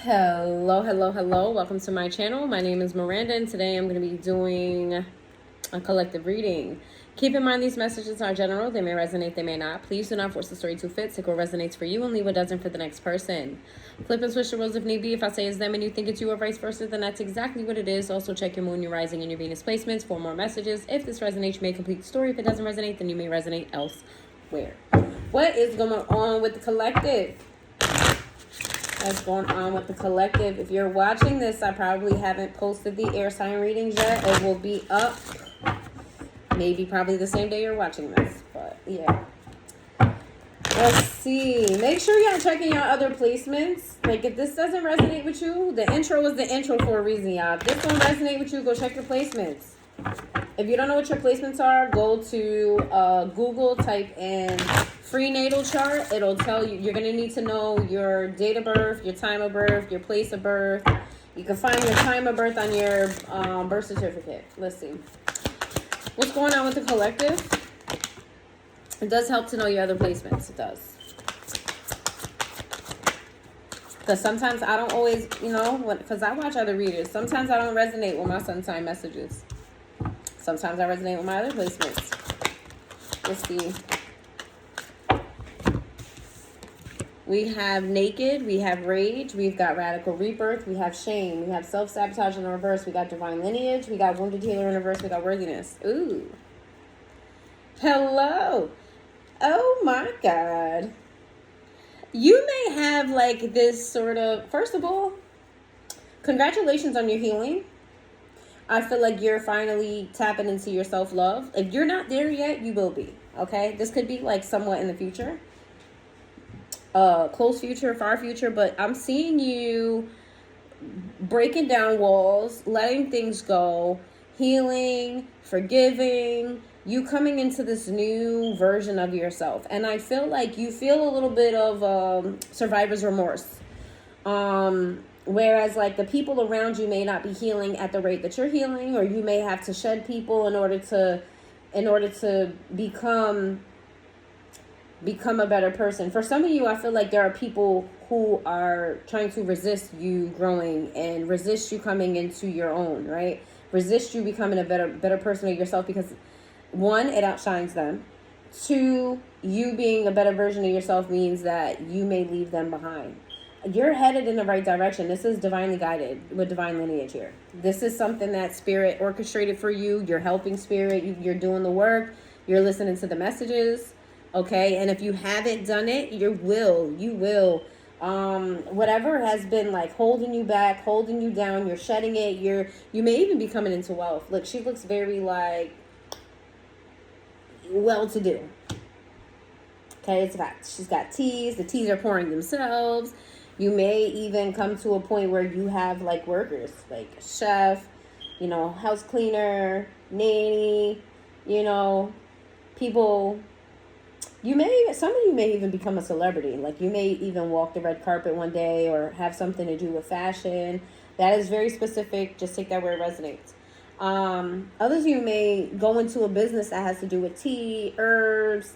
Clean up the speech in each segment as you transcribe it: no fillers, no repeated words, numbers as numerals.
Hello, hello, hello. Welcome to my channel. My name is Miranda, and today I'm going to be doing a collective reading. Keep in mind these messages are general. They may resonate, they may not. Please do not force the story to fit. Take what resonates for you and leave what doesn't for the next person. Flip and switch the roles if need be. If I say it's them and you think it's you or vice versa, then that's exactly what it is. Also check your moon, your rising, and your Venus placements for more messages. If this resonates, you may complete the story. If it doesn't resonate, then you may resonate elsewhere. What is going on with the collective? What's going on with the collective? If you're watching this, I probably haven't posted the air sign readings yet. It will be up maybe probably the same day you're watching this. But yeah. Let's see. Make sure y'all checking your other placements. Like if this doesn't resonate with you, the intro is the intro for a reason, y'all. If this don't resonate with you, go check your placements. If you don't know what your placements are, go to Google, type in free natal chart. It'll tell you. You're going to need to know your date of birth, your time of birth, your place of birth. You can find your time of birth on your birth certificate. Let's see. What's going on with the collective? It does help to know your other placements. It does. Because sometimes I don't always, because I watch other readers. Sometimes I don't resonate with my sun sign messages. Sometimes I resonate with my other placements. Let's see. We have naked, we have rage, we've got radical rebirth, we have shame, we have self-sabotage in the reverse, we got divine lineage, we got wounded healer in reverse, we got worthiness. Ooh. Hello. Oh my God. You may have like this sort of, first of all, congratulations on your healing. I feel like you're finally tapping into your self-love. If you're not there yet, you will be. Okay? This could be like somewhat in the future. Close future, far future. But I'm seeing you breaking down walls, letting things go, healing, forgiving. You coming into this new version of yourself. And I feel like you feel a little bit of survivor's remorse. Whereas like the people around you may not be healing at the rate that you're healing, or you may have to shed people in order to become a better person. For some of you, I feel like there are people who are trying to resist you growing and resist you coming into your own, right? Resist you becoming a better person of yourself because one, it outshines them. Two, you being a better version of yourself means that you may leave them behind. You're headed in the right direction. This is divinely guided with divine lineage here. This is something that spirit orchestrated for you. You're helping spirit. You're doing the work. You're listening to the messages. Okay. And if you haven't done it, you will. Whatever has been like holding you back, holding you down, you're shedding it. You may even be coming into wealth. Look, she looks very like well-to-do. Okay. It's fact. She's got teas. The teas are pouring themselves. You may even come to a point where you have like workers, like chef, house cleaner, nanny, people. Some of you may even become a celebrity. Like you may even walk the red carpet one day or have something to do with fashion. That is very specific. Just take that where it resonates. Others of you may go into a business that has to do with tea, herbs.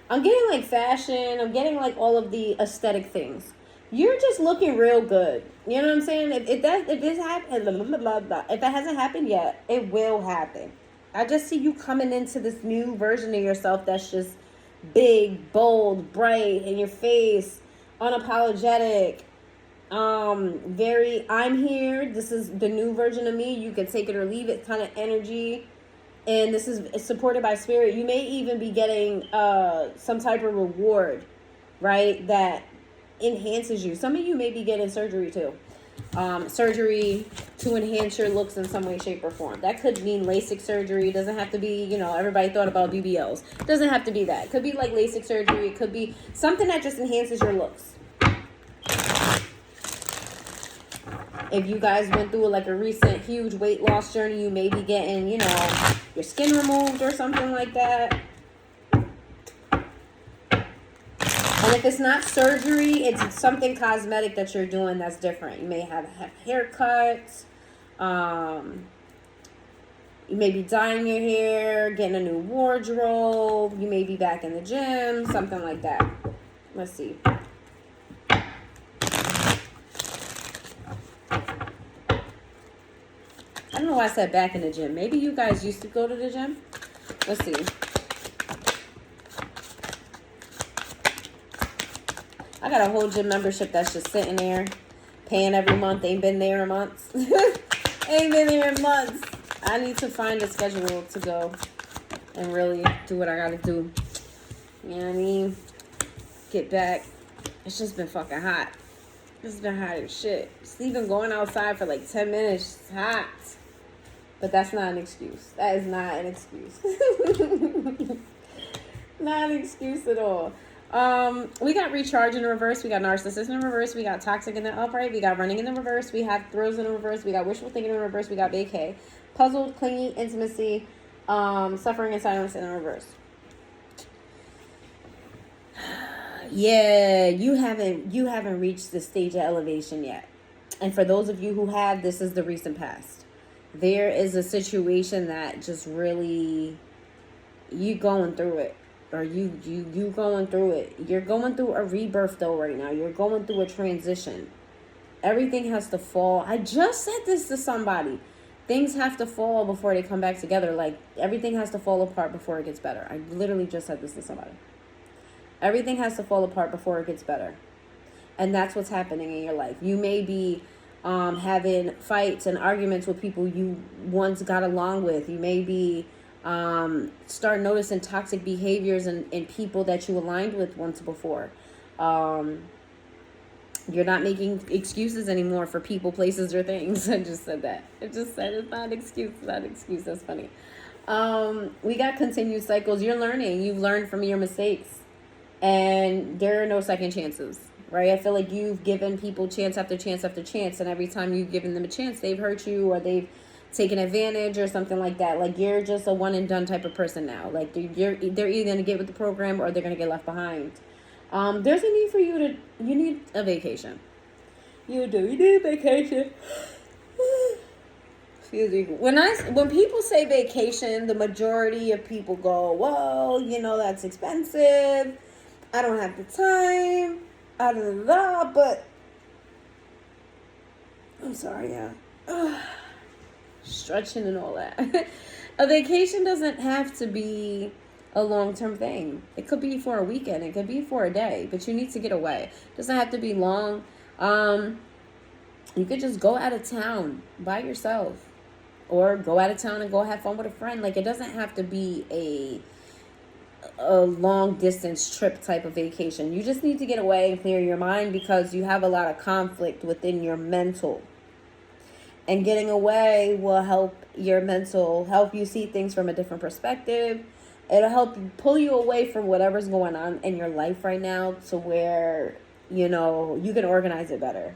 I'm getting like fashion. I'm getting like all of the aesthetic things. You're just looking real good. You know what I'm saying? If that hasn't happened yet, it will happen. I just see you coming into this new version of yourself that's just big, bold, bright, in your face, unapologetic, very, I'm here. This is the new version of me. You can take it or leave it kind of energy. And this is supported by spirit. You may even be getting some type of reward, right? That enhances you. Some of you may be getting surgery too. Surgery to enhance your looks in some way, shape, or form. That could mean LASIK surgery. It doesn't have to be, everybody thought about BBLs. It doesn't have to be that. It could be like LASIK surgery. It could be something that just enhances your looks. If you guys went through like a recent huge weight loss journey, you may be getting, your skin removed or something like that. And if it's not surgery, it's something cosmetic that you're doing that's different. You may have haircuts. You may be dyeing your hair, getting a new wardrobe. You may be back in the gym, something like that. Let's see. I don't know why I said back in the gym. Maybe you guys used to go to the gym. Let's see. I got a whole gym membership that's just sitting there, paying every month. Ain't been there in months. Ain't been there in months. I need to find a schedule to go and really do what I gotta do. You know what I mean? Get back. It's just been fucking hot. It's been hot as shit. Just even going outside for like 10 minutes, it's hot. But that's not an excuse. That is not an excuse. Not an excuse at all. We got recharge in the reverse. We got narcissist in the reverse. We got toxic in the upright. We got running in the reverse. We have throws in the reverse. We got wishful thinking in the reverse. We got vacay. Puzzled, clingy, intimacy, suffering and silence in the reverse. Yeah, you haven't reached the stage of elevation yet. And for those of you who have, this is the recent past. There is a situation that just really, you going through it. Or you going through it. You're going through a rebirth though right now. You're going through a transition. Everything has to fall. I just said this to somebody. Things have to fall before they come back together. Like, everything has to fall apart before it gets better. I literally just said this to somebody. Everything has to fall apart before it gets better. And that's what's happening in your life. You may be having fights and arguments with people you once got along with. You may be start noticing toxic behaviors in people that you aligned with once before. You're not making excuses anymore for people, places, or things. I just said that. I just said it's not an excuse. It's not an excuse. That's funny. We got continued cycles. You're learning. You've learned from your mistakes. And there are no second chances, right? I feel like you've given people chance after chance after chance. And every time you've given them a chance, they've hurt you or they've taken advantage or something like that. Like, you're just a one and done type of person now. Like, they're either going to get with the program or they're going to get left behind. There's a need for you need a vacation. You need a vacation. Excuse me. When people say vacation, the majority of people go, well, that's expensive. I don't have the time. But I'm sorry, yeah. Stretching and all that. A vacation doesn't have to be a long-term thing. It could be for a weekend. It could be for a day. But you need to get away. It doesn't have to be long. You could just go out of town by yourself. Or go out of town and go have fun with a friend. Like, it doesn't have to be a long distance trip type of vacation. You just need to get away and clear your mind because you have a lot of conflict within your mental. And getting away will help your mental, help you see things from a different perspective. It'll help you pull you away from whatever's going on in your life right now to where, you can organize it better.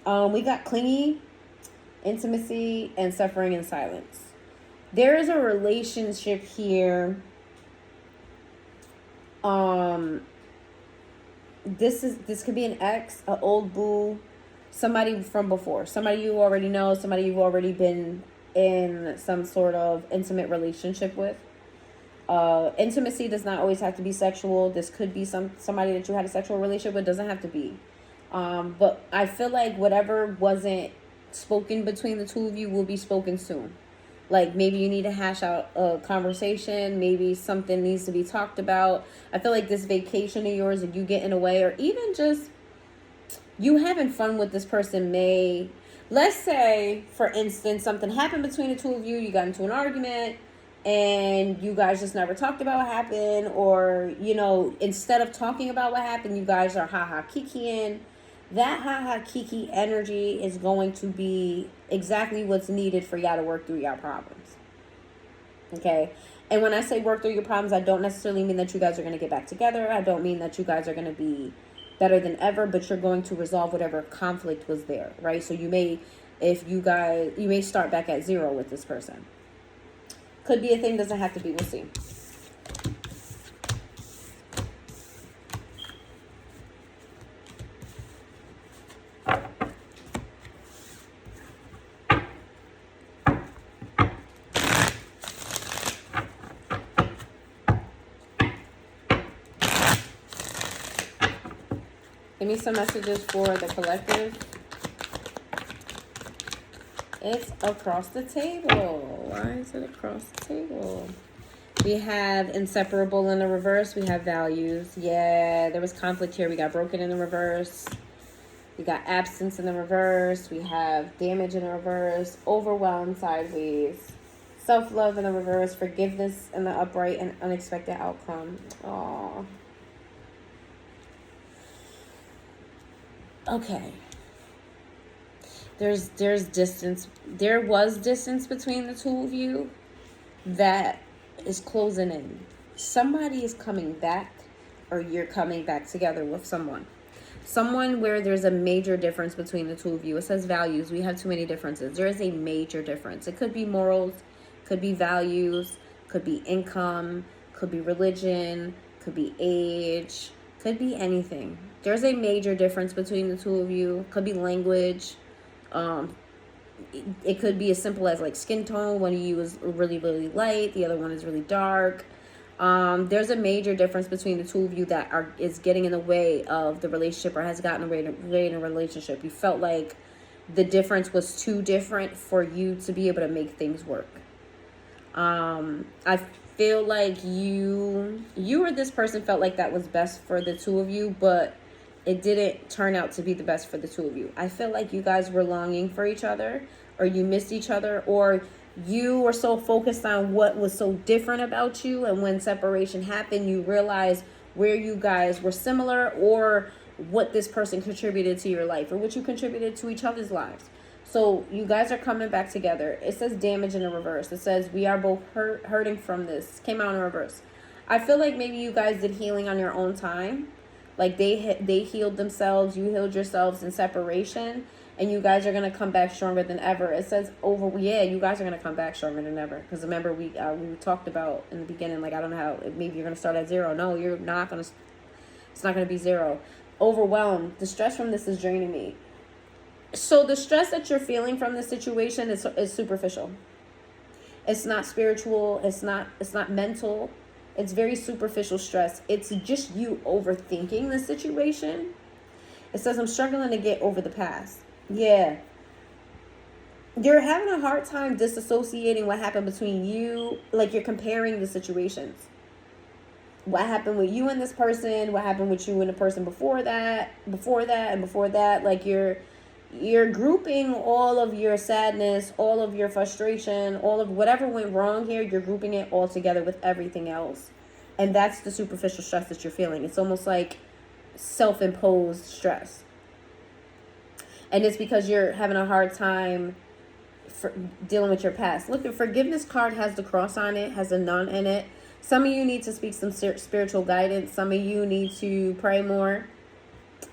We got clingy, intimacy, and suffering in silence. There is a relationship here. This could be an ex, an old boo, somebody from before, somebody you already know, somebody you've already been in some sort of intimate relationship with. Intimacy does not always have to be sexual. This could be somebody that you had a sexual relationship with. Doesn't have to be. But I feel like whatever wasn't spoken between the two of you will be spoken soon. Like, maybe you need to hash out a conversation. Maybe something needs to be talked about. I feel like this vacation of yours and you getting away, or even just you having fun with this person may, let's say, for instance, something happened between the two of you. You got into an argument and you guys just never talked about what happened. Or, instead of talking about what happened, you guys are ha-ha kikiing. That ha-ha kiki energy is going to be exactly what's needed for y'all to work through y'all problems. Okay? And when I say work through your problems, I don't necessarily mean that you guys are going to get back together. I don't mean that you guys are going to be better than ever, but you're going to resolve whatever conflict was there, right? So you may start back at zero with this person. Could be a thing, doesn't have to be. We'll see. Give me some messages for the collective. It's across the table. Why is it across the table? We have inseparable in the reverse. We have values. Yeah, there was conflict here. We got broken in the reverse. We got absence in the reverse. We have damage in the reverse. Overwhelmed sideways. Self-love in the reverse. Forgiveness in the upright, and unexpected outcome. Aww. Okay. There's distance. There was distance between the two of you that is closing in. Somebody is coming back, or you're coming back together with someone. Someone where there's a major difference between the two of you. It says values. We have too many differences. There is a major difference. It could be morals, could be values, could be income, could be religion, could be age, could be anything. There's a major difference between the two of you. Could be language. It could be as simple as like skin tone. One of you is really, really light. The other one is really dark. There's a major difference between the two of you that is getting in the way of the relationship, or has gotten in the way in a relationship. You felt like the difference was too different for you to be able to make things work. I feel like you or this person felt like that was best for the two of you, but it didn't turn out to be the best for the two of you. I feel like you guys were longing for each other, or you missed each other, or you were so focused on what was so different about you, and when separation happened, you realized where you guys were similar, or what this person contributed to your life, or what you contributed to each other's lives. So you guys are coming back together. It says damage in the reverse. It says we are both hurting from this. Came out in reverse. I feel like maybe you guys did healing on your own time. Like they healed themselves, you healed yourselves in separation, and you guys are going to come back stronger than ever. It says you guys are going to come back stronger than ever. Because remember, we talked about in the beginning, like, I don't know how, maybe you're going to start at zero. No, you're not going to, it's not going to be zero. Overwhelmed. The stress from this is draining me. So the stress that you're feeling from this situation is superficial. It's not spiritual. It's not mental. It's very superficial stress. It's just you overthinking the situation. It says, I'm struggling to get over the past. Yeah. You're having a hard time disassociating what happened between you. Like, you're comparing the situations. What happened with you and this person, what happened with you and the person before that, and before that. Like, you're grouping all of your sadness, all of your frustration, all of whatever went wrong here, you're grouping it all together with everything else. And that's the superficial stress that you're feeling. It's almost like self-imposed stress. And it's because you're having a hard time dealing with your past. Look, the forgiveness card has the cross on it, has a nun in it. Some of you need to speak some spiritual guidance. Some of you need to pray more.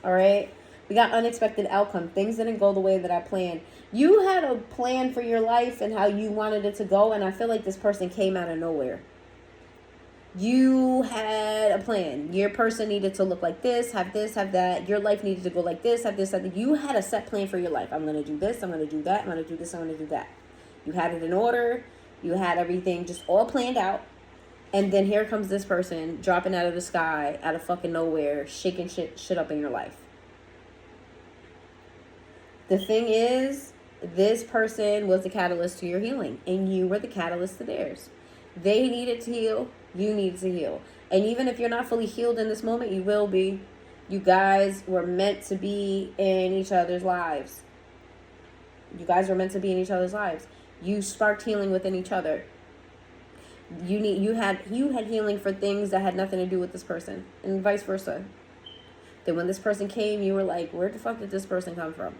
All right? We got unexpected outcome. Things didn't go the way that I planned. You had a plan for your life and how you wanted it to go, and I feel like this person came out of nowhere. You had a plan. Your person needed to look like this, have that. Your life needed to go like this, have that. You had a set plan for your life. I'm going to do this, I'm going to do that, I'm going to do this, I'm going to do that. You had it in order. You had everything just all planned out. And then here comes this person dropping out of the sky, out of fucking nowhere, shaking shit up in your life. The thing is, this person was the catalyst to your healing, and you were the catalyst to theirs. They needed to heal. You needed to heal. And even if you're not fully healed in this moment, you will be. You guys were meant to be in each other's lives. You guys were meant to be in each other's lives. You sparked healing within each other. You had healing for things that had nothing to do with this person, and vice versa. Then when this person came, you were like, where the fuck did this person come from?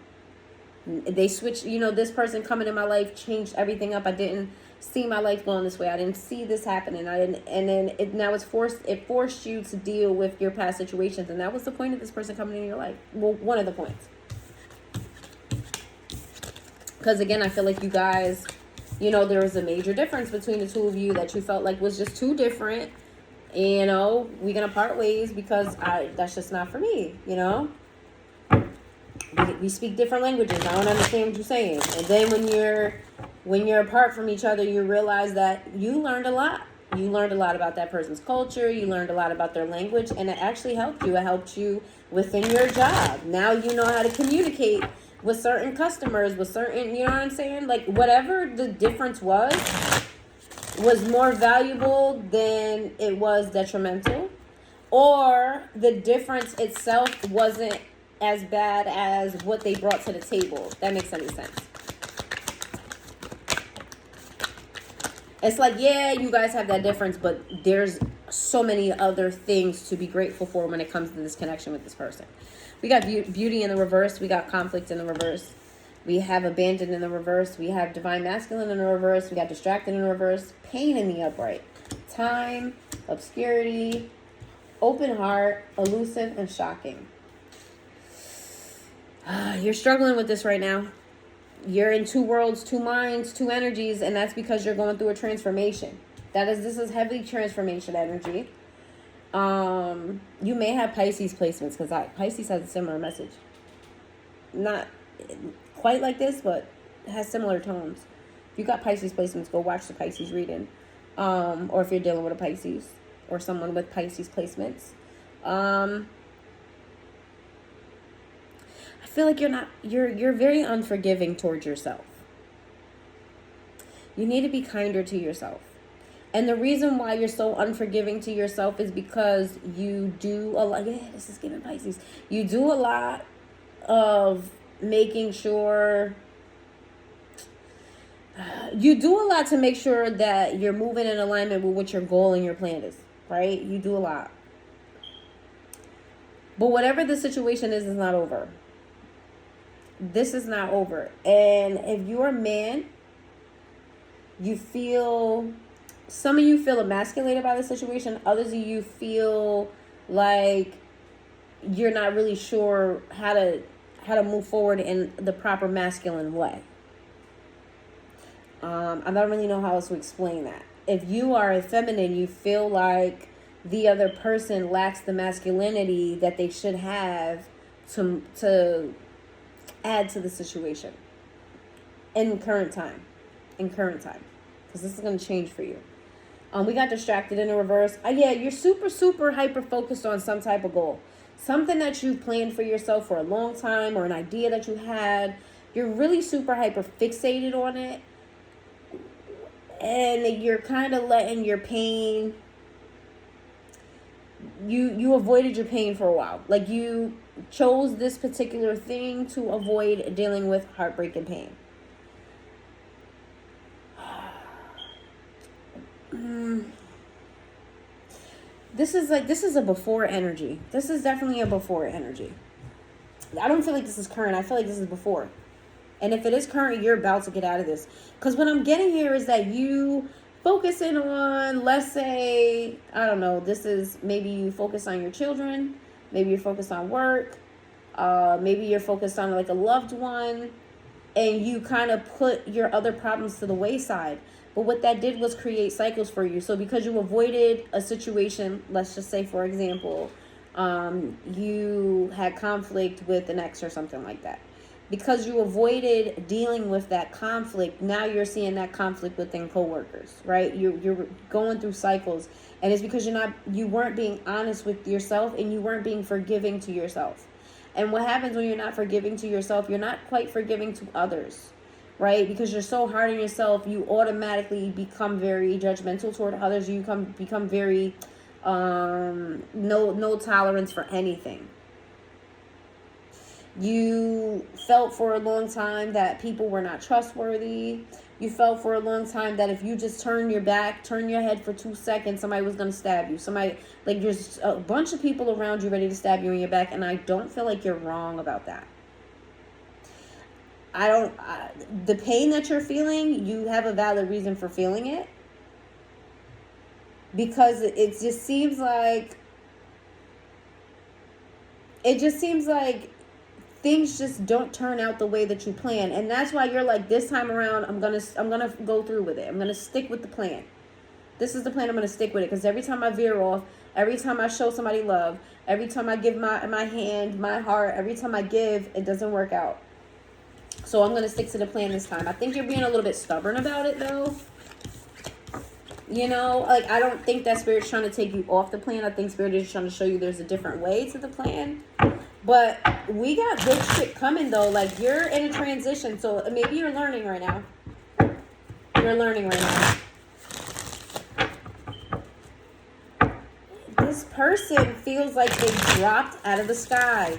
They switched, this person coming in my life changed everything up. I didn't see my life going this way. I didn't see this happening. It forced you to deal with your past situations. And that was the point of this person coming in your life. Well, one of the points. Because again, I feel like you guys, there was a major difference between the two of you that you felt like was just too different. We're going to part ways because that's just not for me, We speak different languages. I don't understand what you're saying. And then when you're apart from each other, you realize that you learned a lot. You learned a lot about that person's culture. You learned a lot about their language, and it actually helped you. It helped you within your job. Now you know how to communicate with certain customers, with certain, you know what I'm saying? Like, whatever the difference was more valuable than it was detrimental, or the difference itself wasn't as bad as what they brought to the table. If that makes any sense. It's like, yeah, you guys have that difference, but there's so many other things to be grateful for when it comes to this connection with this person. We got beauty in the reverse. We got conflict in the reverse. We have abandoned in the reverse. We have divine masculine in the reverse. We got distracted in the reverse. Pain in the upright. Time, obscurity, open heart, elusive, and shocking. You're struggling with this right now. You're in two worlds, two minds, two energies, and that's because you're going through a transformation. This is heavy transformation energy. You may have Pisces placements, because Pisces has a similar message. Not quite like this, but it has similar tones. If you got Pisces placements, go watch the Pisces reading. Or if you're dealing with a Pisces or someone with Pisces placements. I feel like you're very unforgiving towards yourself. You need to be kinder to yourself. And the reason why you're so unforgiving to yourself is because you do a lot. Yeah, this is giving Pisces. You do a lot of making sure. You do a lot to make sure that you're moving in alignment with what your goal and your plan is, right? You do a lot. But whatever the situation is not over. This is not over. And if you're a man, some of you feel emasculated by the situation. Others of you feel like you're not really sure how to move forward in the proper masculine way. I don't really know how else to explain that. If you are a feminine, you feel like the other person lacks the masculinity that they should have to add to the situation in current time, because this is going to change for you. We got distracted in the reverse. Yeah, you're super hyper focused on some type of goal, something that you've planned for yourself for a long time, or an idea that you had. You're really super hyper fixated on it, and you're kind of letting your pain. You avoided your pain for a while. Like, you chose this particular thing to avoid dealing with heartbreak and pain. This is a before energy. This is definitely a before energy. I don't feel like this is current. I feel like this is before. And if it is current, you're about to get out of this. Because what I'm getting here is that you focusing on, let's say, I don't know, this is maybe you focus on your children, maybe you're focused on work, maybe you're focused on like a loved one, and you kind of put your other problems to the wayside. But what that did was create cycles for you. So because you avoided a situation, let's just say, for example, you had conflict with an ex or something like that. Because you avoided dealing with that conflict, now you're seeing that conflict within coworkers, right? You're going through cycles, and it's because you weren't being honest with yourself, and you weren't being forgiving to yourself. And what happens when you're not forgiving to yourself? You're not quite forgiving to others, right? Because you're so hard on yourself, you automatically become very judgmental toward others. You become very no tolerance for anything. You felt for a long time that people were not trustworthy. You felt for a long time that if you just turn your head for 2 seconds, somebody was going to stab you. There's a bunch of people around you ready to stab you in your back, and I don't feel like you're wrong about that. The pain that you're feeling, you have a valid reason for feeling it. Because it just seems like things just don't turn out the way that you plan. And that's why you're like, this time around, I'm gonna go through with it. I'm gonna stick with the plan. This is the plan. I'm gonna stick with it. Because every time I veer off, every time I show somebody love, every time I give my hand, my heart, every time I give, it doesn't work out. So I'm gonna stick to the plan this time. I think you're being a little bit stubborn about it, though. You know, like, I don't think that Spirit's trying to take you off the plan. I think Spirit is trying to show you there's a different way to the plan. But we got good shit coming, though. Like, you're in a transition. So maybe you're learning right now. You're learning right now. This person feels like they dropped out of the sky.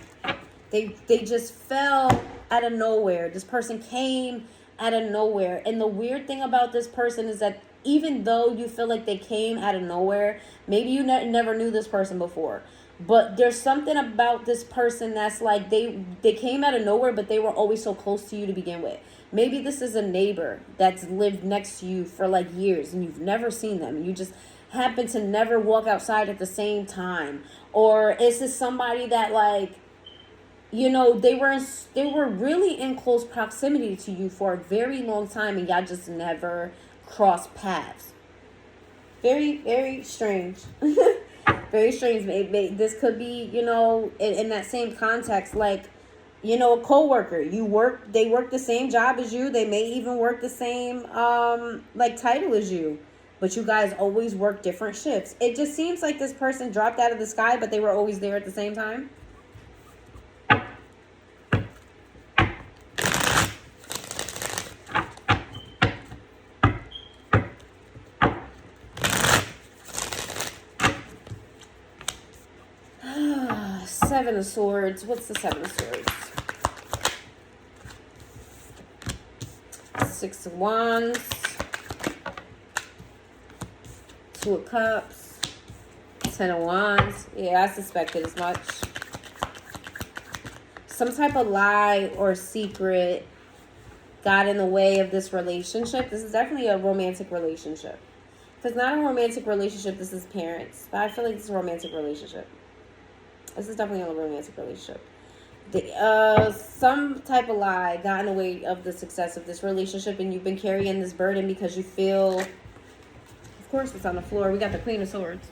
They just fell out of nowhere. This person came out of nowhere. And the weird thing about this person is that even though you feel like they came out of nowhere, maybe you never knew this person before. But there's something about this person that's like they came out of nowhere, but they were always so close to you to begin with. Maybe this is a neighbor that's lived next to you for like years and you've never seen them. You just happen to never walk outside at the same time. Or is this somebody that, like, you know, they were really in close proximity to you for a very long time and y'all just never crossed paths. Very, very strange. Very strange. Maybe this could be, you know, in that same context, like, you know, a coworker. They work the same job as you. They may even work the same like title as you, but you guys always work different shifts. It just seems like this person dropped out of the sky, but they were always there at the same time. Seven of Swords. What's the Seven of Swords? Six of Wands. Two of Cups. 10 of Wands. Yeah, I suspected as much. Some type of lie or secret got in the way of this relationship. This is definitely a romantic relationship. If it's not a romantic relationship, this is parents. But I feel like it's a romantic relationship. This is definitely a romantic relationship. Some type of lie got in the way of the success of this relationship, and you've been carrying this burden because you feel... Of course, it's on the floor. We got the Queen of Swords.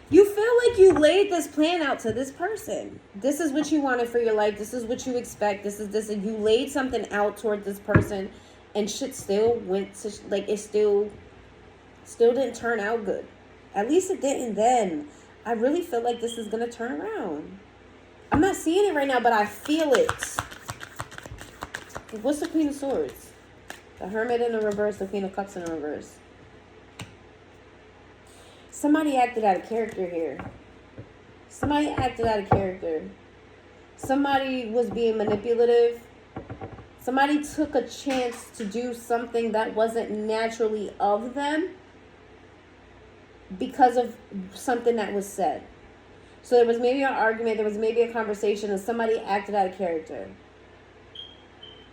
You feel like you laid this plan out to this person. This is what you wanted for your life. This is what you expect. This is this. And you laid something out toward this person, and shit still went to... Like, it still didn't turn out good. At least it didn't then. I really feel like this is going to turn around. I'm not seeing it right now, but I feel it. What's the Queen of Swords? The Hermit in the reverse, the Queen of Cups in the reverse. Somebody acted out of character here. Somebody acted out of character. Somebody was being manipulative. Somebody took a chance to do something that wasn't naturally of them because of something that was said. So there was maybe an argument, there was maybe a conversation, and somebody acted out of character.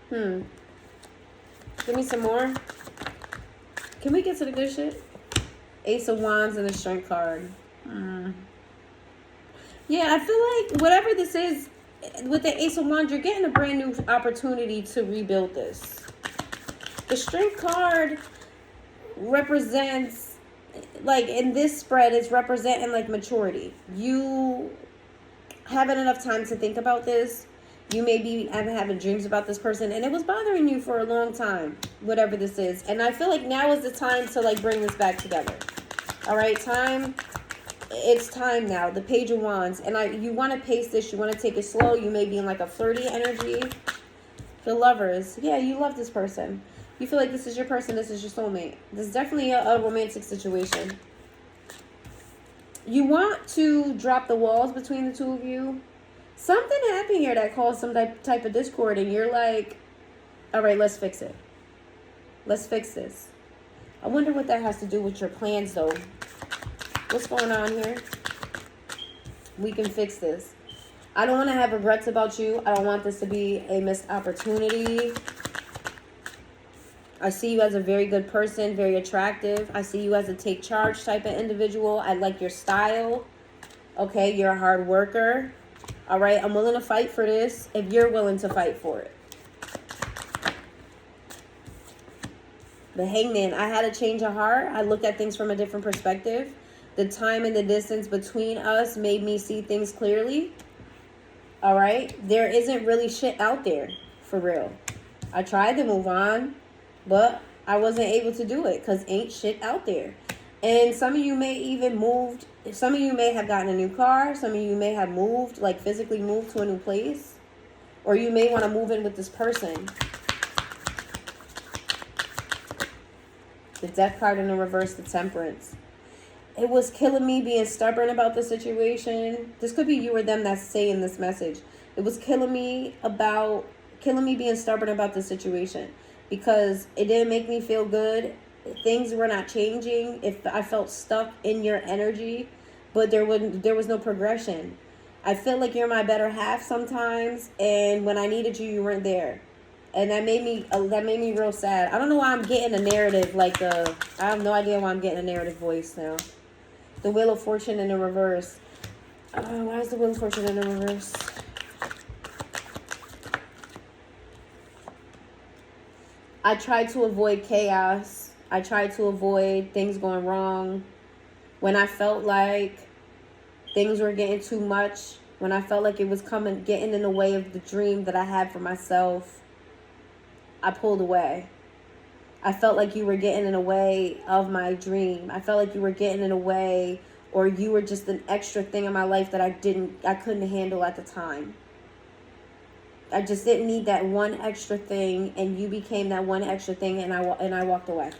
Give me some more. Can we get to the good shit? Ace of Wands and the Strength card. Yeah, I feel like whatever this is, with the Ace of Wands, you're getting a brand new opportunity to rebuild this. The Strength card represents, like, in this spread, it's representing, like, maturity. You haven't enough time to think about this. You may be having dreams about this person, and it was bothering you for a long time, whatever this is. And I feel like now is the time to, like, bring this back together. All right, it's time now. The Page of Wands. And you want to pace this. You want to take it slow. You may be in, like, a flirty energy. The Lovers. Yeah, you love this person. You feel like this is your person, this is your soulmate. This is definitely a romantic situation. You want to drop the walls between the two of you. Something happened here that caused some type of discord, and you're like, all right, let's fix it. Let's fix this. I wonder what that has to do with your plans, though. What's going on here? We can fix this. I don't want to have regrets about you. I don't want this to be a missed opportunity. I see you as a very good person, very attractive. I see you as a take charge type of individual. I like your style. Okay, you're a hard worker. All right, I'm willing to fight for this if you're willing to fight for it. The Hangman, I had a change of heart. I looked at things from a different perspective. The time and the distance between us made me see things clearly. All right, there isn't really shit out there, for real. I tried to move on, but I wasn't able to do it because ain't shit out there. And some of you may even moved. Some of you may have gotten a new car. Some of you may have moved, like physically moved to a new place. Or you may want to move in with this person. The Death card in the reverse, the Temperance. It was killing me being stubborn about the situation. This could be you or them that's saying this message. It was killing me being stubborn about the situation because it didn't make me feel good. Things were not changing. If I felt stuck in your energy, but there was no progression. I feel like you're my better half sometimes, and when I needed you, you weren't there. And that made me real sad. I don't know why I'm getting a narrative like I have no idea why I'm getting a narrative voice now. The Wheel of Fortune in the reverse. Why is the Wheel of Fortune in the reverse? I tried to avoid chaos. I tried to avoid things going wrong. When I felt like things were getting too much. When I felt like it was getting in the way of the dream that I had for myself. I pulled away. I felt like you were getting in the way of my dream. I felt like you were getting in the way, or you were just an extra thing in my life that I couldn't handle at the time. I just didn't need that one extra thing, and you became that one extra thing, and I walked away.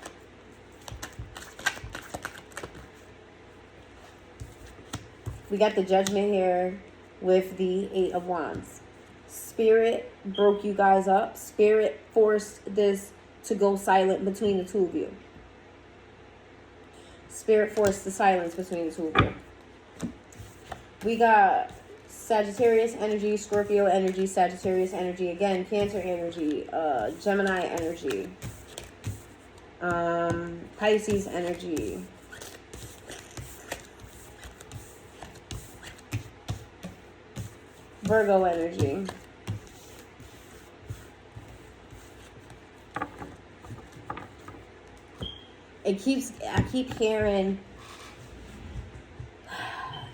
We got the Judgment here with the Eight of Wands. Spirit broke you guys up. Spirit forced this to go silent between the two of you. Spirit forced the silence between the two of you. We got Sagittarius energy, Scorpio energy, Sagittarius energy, again, Cancer energy, Gemini energy, Pisces energy, Virgo energy. I keep hearing,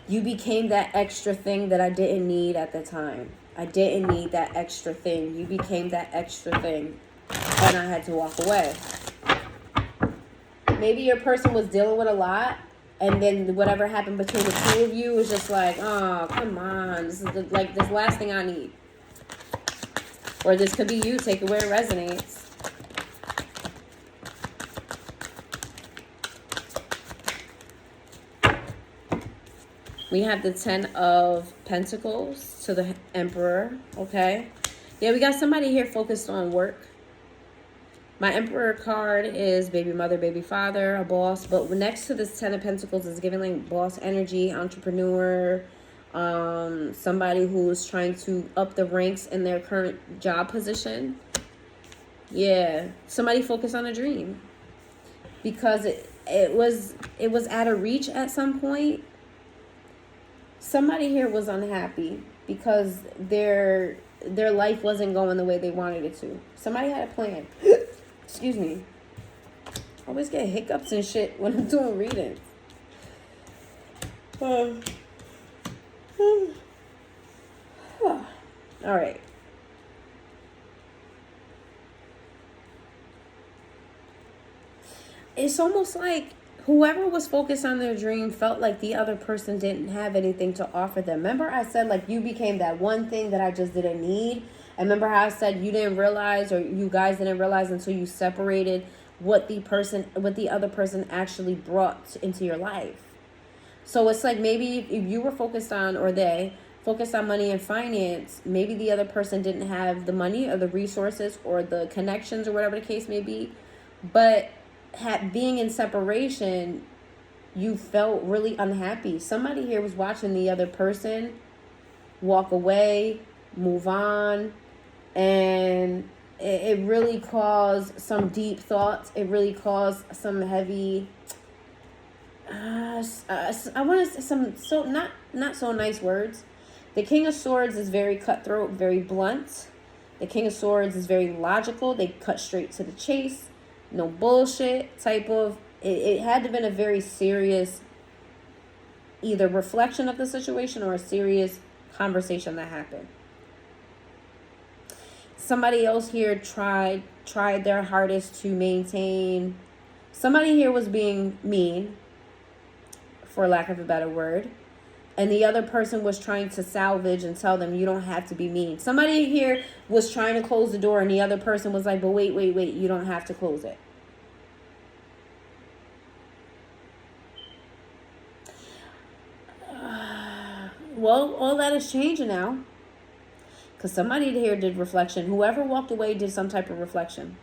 you became that extra thing that I didn't need at the time. I didn't need that extra thing. You became that extra thing, and I had to walk away. Maybe your person was dealing with a lot, and then whatever happened between the two of you was just like, oh, come on. This is this last thing I need. Or this could be you. Take it where it resonates. We have the Ten of Pentacles to the Emperor, okay? Yeah, we got somebody here focused on work. My Emperor card is baby mother, baby father, a boss. But next to this Ten of Pentacles is giving like boss energy, entrepreneur, somebody who's trying to up the ranks in their current job position. Yeah, somebody focused on a dream. Because it was out of reach at some point. Somebody here was unhappy because their life wasn't going the way they wanted it to. Somebody had a plan. Excuse me. I always get hiccups and shit when I'm doing readings. All right. It's almost like whoever was focused on their dream felt like the other person didn't have anything to offer them. Remember I said like you became that one thing that I just didn't need? And remember how I said you didn't realize, or you guys didn't realize until you separated what the other person actually brought into your life. So it's like maybe if you were focused on, or they focused on money and finance, maybe the other person didn't have the money or the resources or the connections or whatever the case may be. But being in separation, you felt really unhappy. Somebody here was watching the other person walk away, move on, and it really caused some deep thoughts. It really caused some heavy, I want to say some not so nice words. The King of Swords is very cutthroat, very blunt. The King of Swords is very logical. They cut straight to the chase. No bullshit type of, it had to have been a very serious either reflection of the situation or a serious conversation that happened. Somebody else here tried their hardest to maintain. Somebody here was being mean. for lack of a better word. And the other person was trying to salvage and tell them, you don't have to be mean. Somebody here was trying to close the door and the other person was like, but wait, you don't have to close it. Well, all that is changing now. Because somebody here did reflection. Whoever walked away did some type of reflection.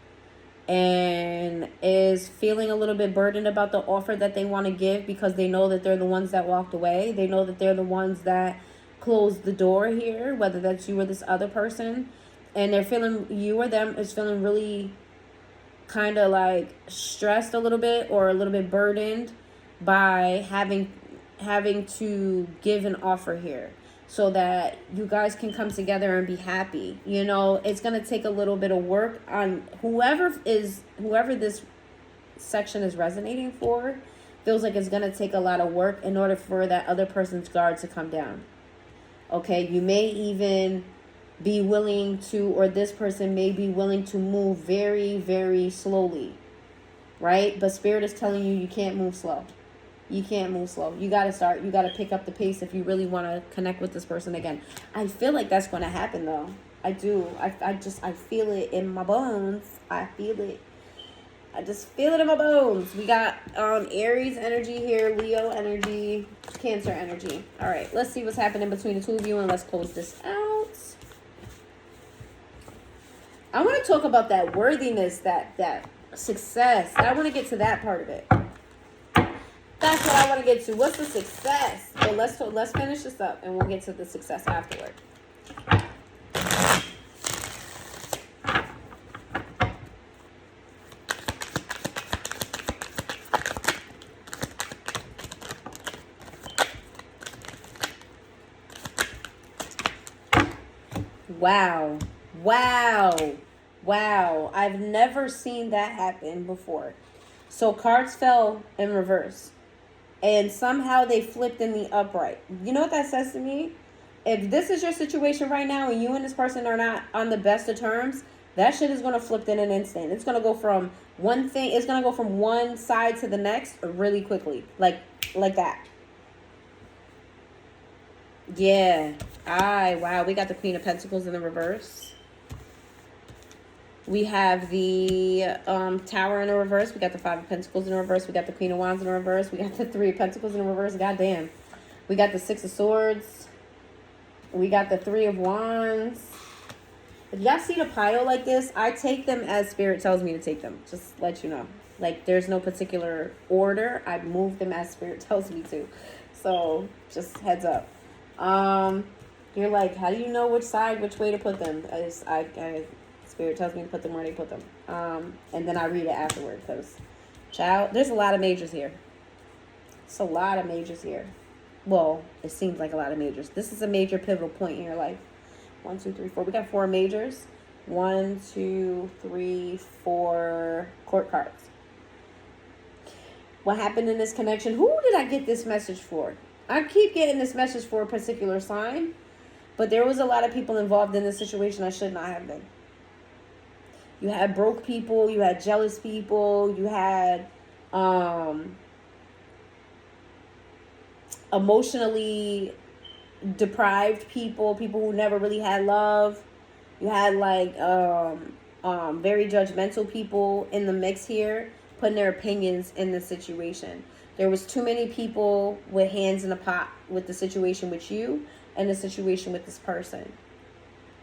And is feeling a little bit burdened about the offer that they want to give because they know that they're the ones that walked away. They know that they're the ones that closed the door here, whether that's you or this other person. And they're feeling, you or them is feeling really kind of like stressed a little bit or a little bit burdened by having to give an offer here so that you guys can come together and be happy. You know, it's going to take a little bit of work on whoever this section is resonating for. Feels like it's going to take a lot of work in order for that other person's guard to come down. Okay, you may even be willing to, or this person may be willing to move very, very slowly, right? But Spirit is telling you can't move slow. You can't move slow. You got to pick up the pace if you really want to connect with this person again. I feel like that's going to happen though. I do. I feel it in my bones. I feel it. I just feel it in my bones. We got Aries energy here, Leo energy, Cancer energy. All right, let's see what's happening between the two of you and let's close this out. I want to talk about that worthiness, that success. I want to get to that part of it. That's what I want to get to. What's the success? So let's finish this up and we'll get to the success afterward. Wow. I've never seen that happen before. So cards fell in reverse. And somehow they flipped in the upright. You know what that says to me? If this is your situation right now and you and this person are not on the best of terms, that shit is going to flip in an instant. It's going to go from one thing. It's going to go from one side to the next really quickly. Like that. Yeah. Wow. We got the Queen of Pentacles in the reverse. We have the Tower in the reverse. We got the Five of Pentacles in the reverse. We got the Queen of Wands in the reverse. We got the Three of Pentacles in the reverse. Goddamn. We got the Six of Swords. We got the Three of Wands. If y'all see the pile like this, I take them as Spirit tells me to take them. Just let you know. Like, there's no particular order. I move them as Spirit tells me to. So, just heads up. You're like, how do you know which way to put them? Spirit tells me to put them where they put them. And then I read it afterward because, child, there's a lot of majors here. It's a lot of majors here. Well, it seems like a lot of majors. This is a major pivotal point in your life. 1, 2, 3, 4. We got 4 majors. 1, 2, 3, 4 court cards. What happened in this connection? Who did I get this message for? I keep getting this message for a particular sign, but there was a lot of people involved in this situation I should not have been. You had broke people, you had jealous people, you had emotionally deprived people who never really had love. You had like very judgmental people in the mix here, putting their opinions in the situation. There was too many people with hands in the pot with the situation with you and the situation with this person.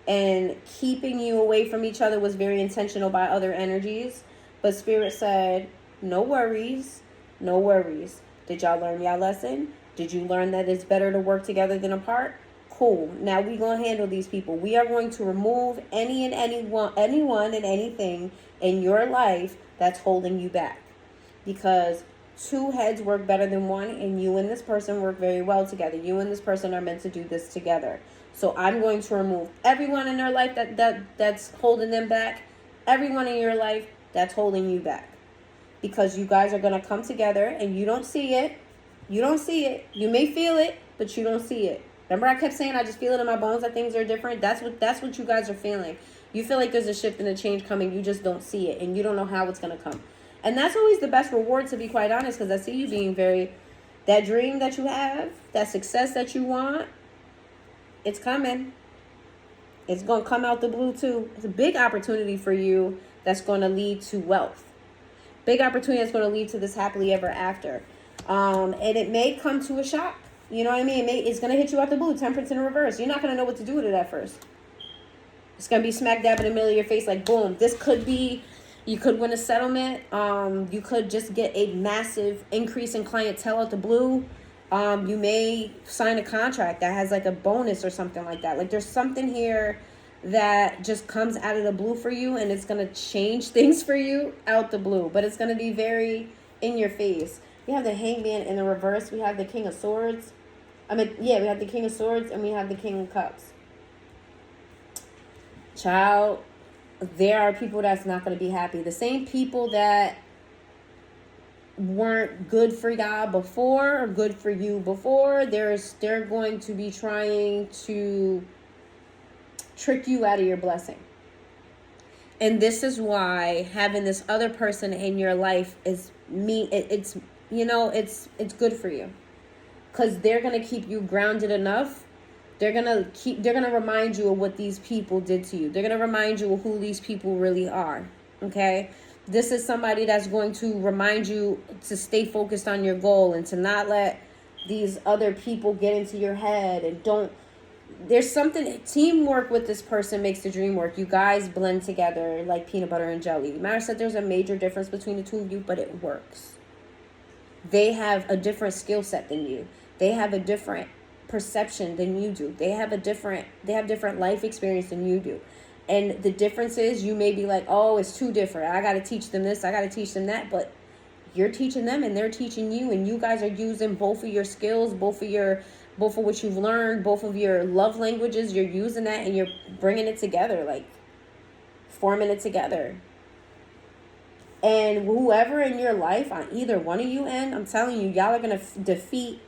And keeping you away from each other was very intentional by other energies. But Spirit said, no worries, no worries. Did y'all learn y'all lesson? Did you learn that it's better to work together than apart? Cool. Now we're going to handle these people. We are going to remove anyone and anything in your life that's holding you back. Because 2 heads work better than 1, and you and this person work very well together. You and this person are meant to do this together. So I'm going to remove everyone in their life that's holding them back. Everyone in your life that's holding you back. Because you guys are going to come together and you don't see it. You don't see it. You may feel it, but you don't see it. Remember I kept saying I just feel it in my bones that things are different? That's what you guys are feeling. You feel like there's a shift and a change coming. You just don't see it. And you don't know how it's going to come. And that's always the best reward, to be quite honest, because I see you being very That dream that you have, that success that you want, it's coming. It's going to come out the blue too. It's a big opportunity for you that's going to lead to wealth. Big opportunity that's going to lead to this happily ever after. And it may come to a shock. You know what I mean? It's going to hit you out the blue. Temperance in reverse. You're not going to know what to do with it at first. It's going to be smack dab in the middle of your face like boom. This could be, you could win a settlement. You could just get a massive increase in clientele out the blue. You may sign a contract that has like a bonus or something like that. Like there's something here that just comes out of the blue for you, and it's going to change things for you out the blue. But it's going to be very in your face. We have the Hangman in the reverse. We have the King of Swords. We have the King of Swords and we have the King of Cups. Child, there are people that's not going to be happy. The same people that weren't good for y'all before or good for you before, they're going to be trying to trick you out of your blessing. And this is why having this other person in your life is it's good for you, because they're going to keep you grounded enough. They're going to remind you of what these people did to you. They're going to remind you of who these people really are. Okay? This is somebody that's going to remind you to stay focused on your goal and to not let these other people get into your head. And there's something, teamwork with this person makes the dream work. You guys blend together like peanut butter and jelly. Mara said there's a major difference between the two of you, but it works. They have a different skill set than you. They have a different perception than you do. They have different life experience than you do. And the difference is, you may be like, oh, it's too different. I got to teach them this. I got to teach them that. But you're teaching them and they're teaching you. And you guys are using both of your skills, both of what you've learned, both of your love languages. You're using that and you're bringing it together, like forming it together. And whoever in your life on either one of you end, I'm telling you, y'all are going to defeat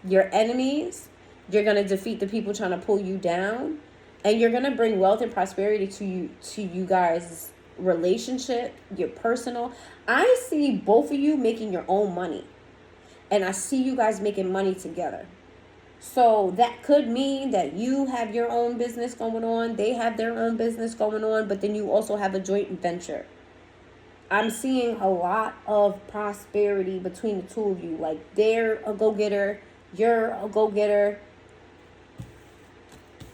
your enemies. You're going to defeat the people trying to pull you down. And you're going to bring wealth and prosperity to you guys' relationship, your personal. I see both of you making your own money. And I see you guys making money together. So that could mean that you have your own business going on. They have their own business going on. But then you also have a joint venture. I'm seeing a lot of prosperity between the two of you. Like, they're a go-getter. You're a go-getter.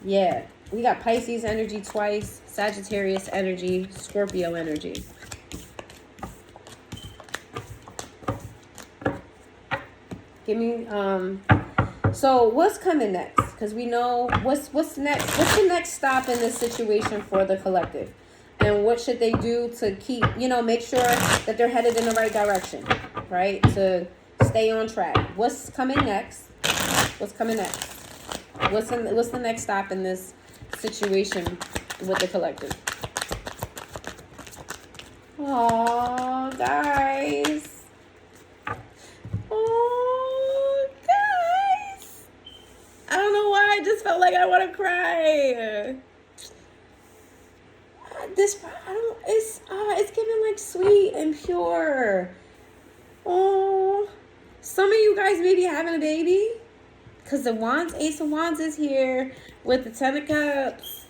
Yeah. We got Pisces energy twice, Sagittarius energy, Scorpio energy. Give me, so what's coming next? Because we know what's next. What's the next stop in this situation for the collective? And what should they do to keep, make sure that they're headed in the right direction, right? To stay on track. What's coming next? What's coming next? What's the next stop in this situation with the collective? Oh, guys. Oh, guys. I don't know why. I just felt like I want to cry. It's giving like sweet and pure. Oh, some of you guys may be having a baby. Because the Wands, Ace of Wands is here with the 10 of Cups.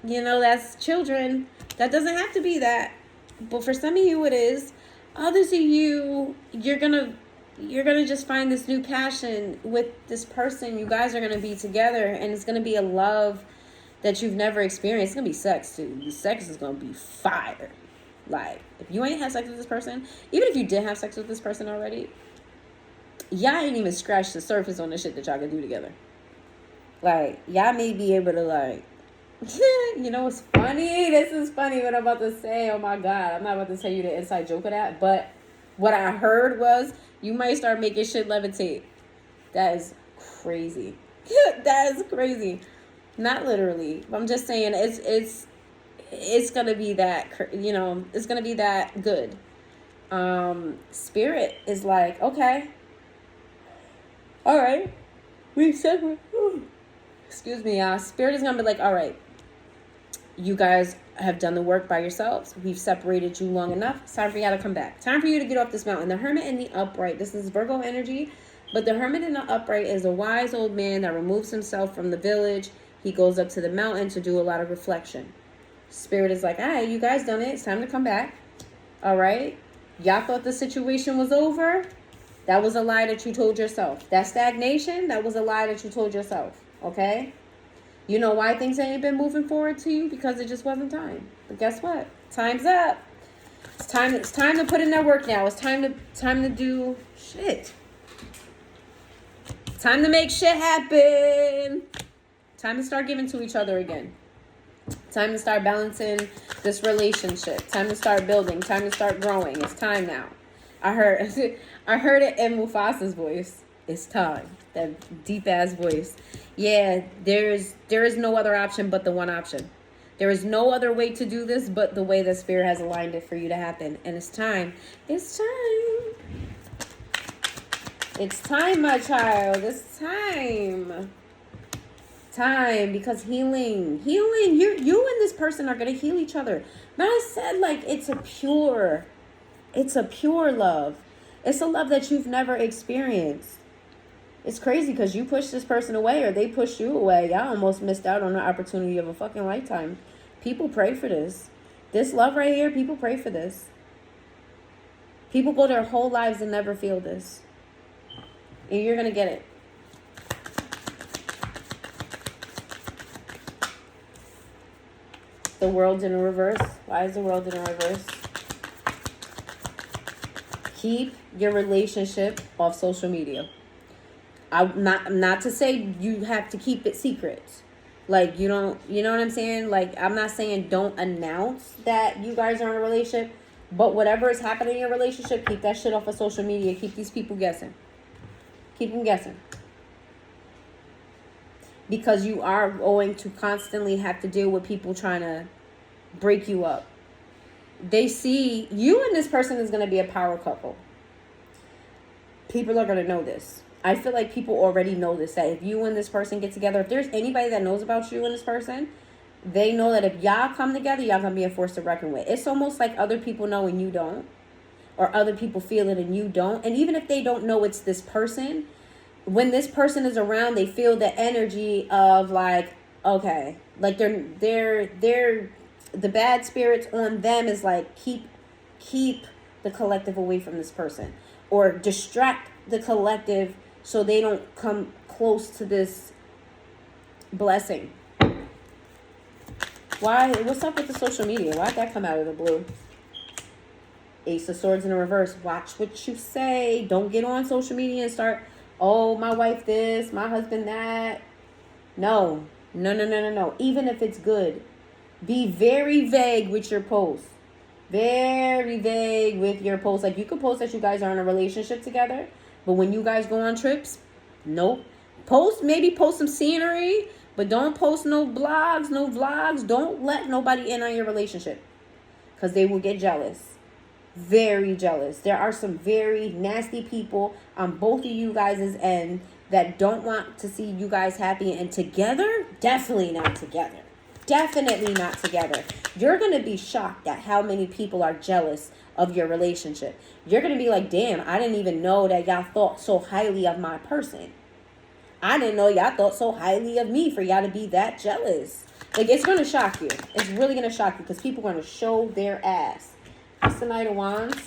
That's children. That doesn't have to be that. But for some of you, it is. Others of you, you're gonna just find this new passion with this person. You guys are going to be together. And it's going to be a love that you've never experienced. It's going to be sex, too. The sex is going to be fire. Like, if you ain't had sex with this person, even if you did have sex with this person already, y'all ain't even scratched the surface on the shit that y'all can do together. Like, y'all may be able to, like, what's funny? This is funny what I'm about to say. Oh, my God. I'm not about to tell you the inside joke of that. But what I heard was you might start making shit levitate. That is crazy. That is crazy. Not literally. I'm just saying it's going to be that, it's going to be that good. Spirit is like, okay. All right. We've said, excuse me, y'all. Spirit is going to be like, all right. You guys have done the work by yourselves. We've separated you long enough. It's time for y'all to come back. Time for you to get off this mountain. The Hermit and the Upright. This is Virgo energy. But the hermit in the upright is a wise old man that removes himself from the village. He goes up to the mountain to do a lot of reflection. Spirit is like, all right, you guys done it. It's time to come back. All right. Y'all thought the situation was over. That was a lie that you told yourself. That stagnation, that was a lie that you told yourself. Okay? You know why things ain't been moving forward to you? Because it just wasn't time. But guess what? Time's up. It's time to put in that work now. It's time to do shit. Time to make shit happen. Time to start giving to each other again. Time to start balancing this relationship. Time to start building. Time to start growing. It's time now. I heard it in Mufasa's voice. It's time. That deep ass voice. Yeah, there is no other option but the one option. There is no other way to do this but the way that Spirit has aligned it for you to happen. And it's time. It's time. It's time, my child. It's time. Time, because healing, you and this person are going to heal each other. But I said, like, it's a pure love. It's a love that you've never experienced. It's crazy because you pushed this person away or they pushed you away. Y'all almost missed out on the opportunity of a fucking lifetime. People pray for this. This love right here, people pray for this. People go their whole lives and never feel this. And you're going to get it. The world's in reverse. Why is the world in reverse? Keep your relationship off social media. I'm not to say you have to keep it secret. Like, you know what I'm saying? Like, I'm not saying don't announce that you guys are in a relationship, but whatever is happening in your relationship, keep that shit off of social media. Keep these people guessing. Keep them guessing. Because you are going to constantly have to deal with people trying to break you up. They see you and this person is going to be a power couple. People are going to know this. I feel like people already know this, that if you and this person get together, if there's anybody that knows about you and this person, they know that if y'all come together, y'all going to be a force to reckon with. It's almost like other people know and you don't. Or other people feel it and you don't. And even if they don't know it's this person, when this person is around, they feel the energy of like, okay, like they're the bad spirits on them is like, keep the collective away from this person, or distract the collective so they don't come close to this blessing. Why? What's up with the social media? Why'd that come out of the blue? Ace of Swords in the reverse. Watch what you say. Don't get on social media and start, oh, my wife this, my husband that. No. Even if it's good, be very vague with your posts. Very vague with your posts. Like, you could post that you guys are in a relationship together, but when you guys go on trips, nope. Maybe post some scenery, but don't post no blogs, no vlogs. Don't let nobody in on your relationship, because they will get jealous. Very jealous. There are some very nasty people on both of you guys' end that don't want to see you guys happy and together. Definitely not together. Definitely not together. You're going to be shocked at how many people are jealous of your relationship. You're going to be like, damn, I didn't even know that y'all thought so highly of my person. I didn't know y'all thought so highly of me for y'all to be that jealous. Like, it's going to shock you. It's really going to shock you because people are going to show their ass. What's the Knight of Wands?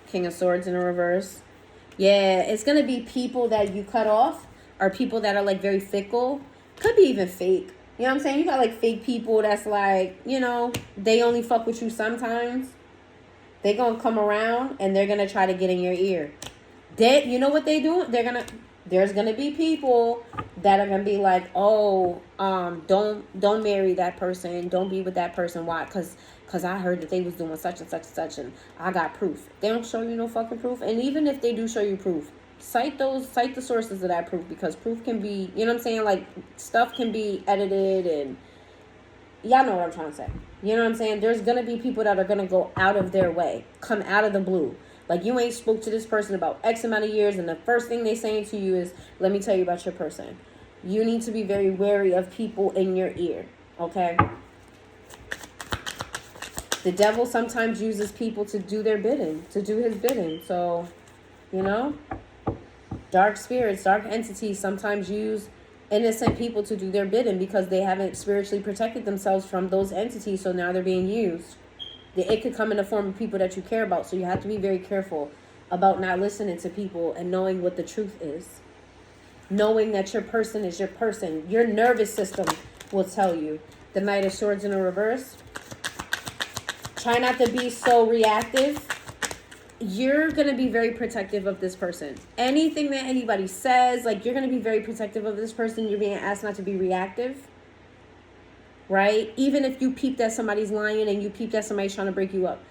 King of Swords in the reverse. Yeah, it's going to be people that you cut off, or people that are like very fickle. Could be even fake. You know what I'm saying? You got like fake people that's like, you know, they only fuck with you sometimes. They're going to come around and they're going to try to get in your ear. You know what they do? There's going to be people that are going to be like, oh, don't marry that person. Don't be with that person. Why? Because I heard that they was doing such and such and such, and I got proof. They don't show you no fucking proof. And even if they do show you proof, cite the sources of that proof, because proof can be, you know what I'm saying? Like, stuff can be edited, and y'all know what I'm trying to say. You know what I'm saying? There's going to be people that are going to go out of their way, come out of the blue. Like, you ain't spoke to this person about X amount of years, and the first thing they saying to you is, let me tell you about your person. You need to be very wary of people in your ear, okay? The devil sometimes uses people to do their bidding, to do his bidding. So, you know, dark spirits, dark entities sometimes use innocent people to do their bidding because they haven't spiritually protected themselves from those entities. So now they're being used. It could come in the form of people that you care about. So you have to be very careful about not listening to people and knowing what the truth is. Knowing that your person is your person. Your nervous system will tell you. The Knight of Swords in the reverse. Try not to be so reactive. You're going to be very protective of this person. Anything that anybody says, like, you're going to be very protective of this person. You're being asked not to be reactive. Right? Even if you peep that somebody's lying and you peep that somebody's trying to break you up,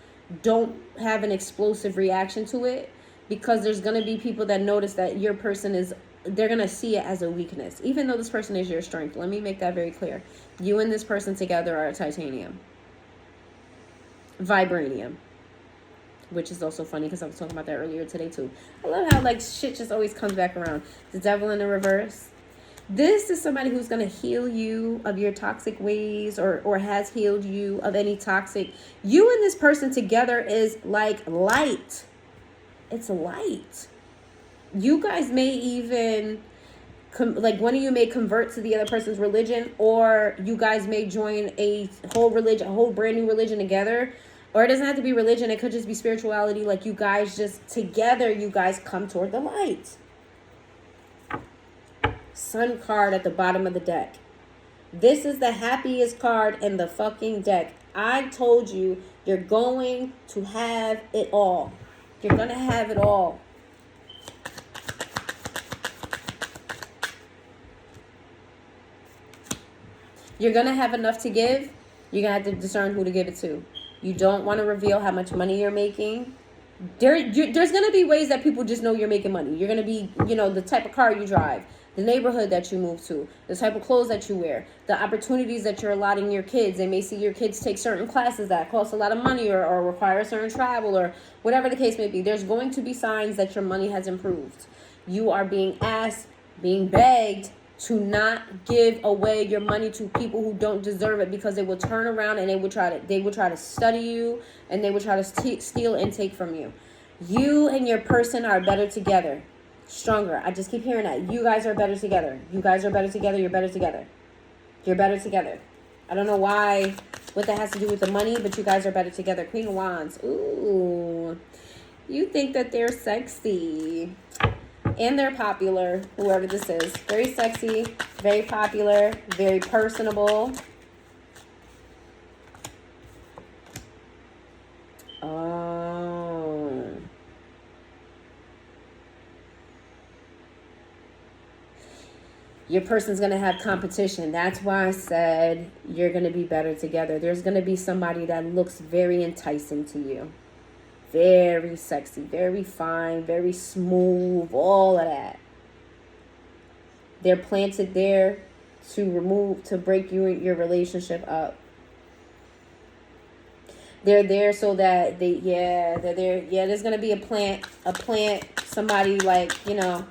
don't have an explosive reaction to it, because there's going to be people that notice that your person is, they're going to see it as a weakness, even though this person is your strength. Let me make that very clear. You and this person together are titanium. Vibranium. Which is also funny because I was talking about that earlier today too. I love how, like, shit just always comes back around. The Devil in the reverse. This is somebody who's going to heal you of your toxic ways, or has healed you of any toxic. You and this person together is like light. It's light. You guys may even, like, one of you may convert to the other person's religion, or you guys may join a whole religion, a whole brand new religion together. Or it doesn't have to be religion. It could just be spirituality. Like, you guys just together, you guys come toward the light. Sun card at the bottom of the deck. This is the happiest card in the fucking deck. I told you, you're going to have it all. You're going to have it all. You're going to have enough to give. You're going to have to discern who to give it to. You don't want to reveal how much money you're making. There's going to be ways that people just know you're making money. You're going to be, you know, the type of car you drive, the neighborhood that you move to, the type of clothes that you wear, the opportunities that you're allotting your kids. They may see your kids take certain classes that cost a lot of money, or require certain travel, or whatever the case may be. There's going to be signs that your money has improved. You are being asked, being begged to not give away your money to people who don't deserve it, because they will turn around and they will try to study you, and they will try to steal and take from you. You and your person are better together, stronger. I just keep hearing that. You guys are better together. You guys are better together. You're better together. You're better together. I don't know why, what that has to do with the money, but you guys are better together. Queen of Wands. Ooh, you think that they're sexy. And they're popular, whoever this is. Very sexy, very popular, very personable. Oh. Your person's going to have competition. That's why I said you're going to be better together. There's going to be somebody that looks very enticing to you. Very sexy, very fine, very smooth, all of that. They're planted there to break you and your relationship up. They're there so that they're there. Yeah, there's going to be a plant, somebody, like, you know,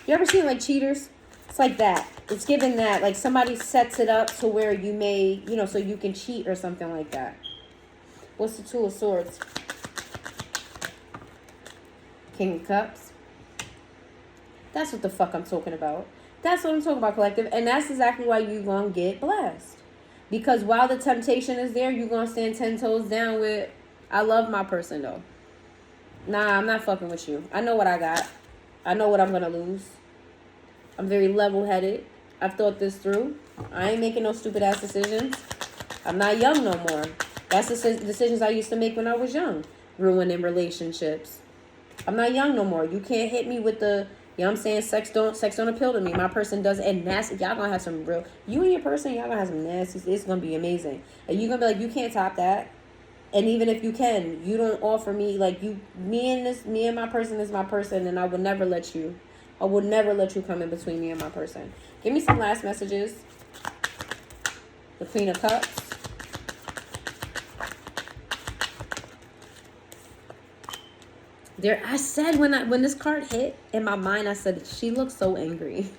you ever seen, like, Cheaters? It's like that. It's given that, like, somebody sets it up to where you may, you know, so you can cheat or something like that. What's the Two of Swords? King of Cups. That's what the fuck I'm talking about. That's what I'm talking about, collective. And that's exactly why you gonna get blessed. Because while the temptation is there, you gonna stand 10 toes down with, I love my person, though. Nah, I'm not fucking with you. I know what I got. I know what I'm gonna lose. I'm very level-headed. I've thought this through. I ain't making no stupid-ass decisions. I'm not young no more. That's the decisions I used to make when I was young. Ruining relationships. I'm not young no more. You can't hit me with the, you know what I'm saying, sex don't appeal to me. My person does, and nasty. Y'all gonna have some real, you and your person, y'all gonna have some nasty. It's gonna be amazing. And you gonna be like, you can't top that. And even if you can, you don't offer me, like, me and my person is my person, and I will never let you come in between me and my person. Give me some last messages. The Queen of Cups. There, I said when this card hit in my mind, I said, she looks so angry.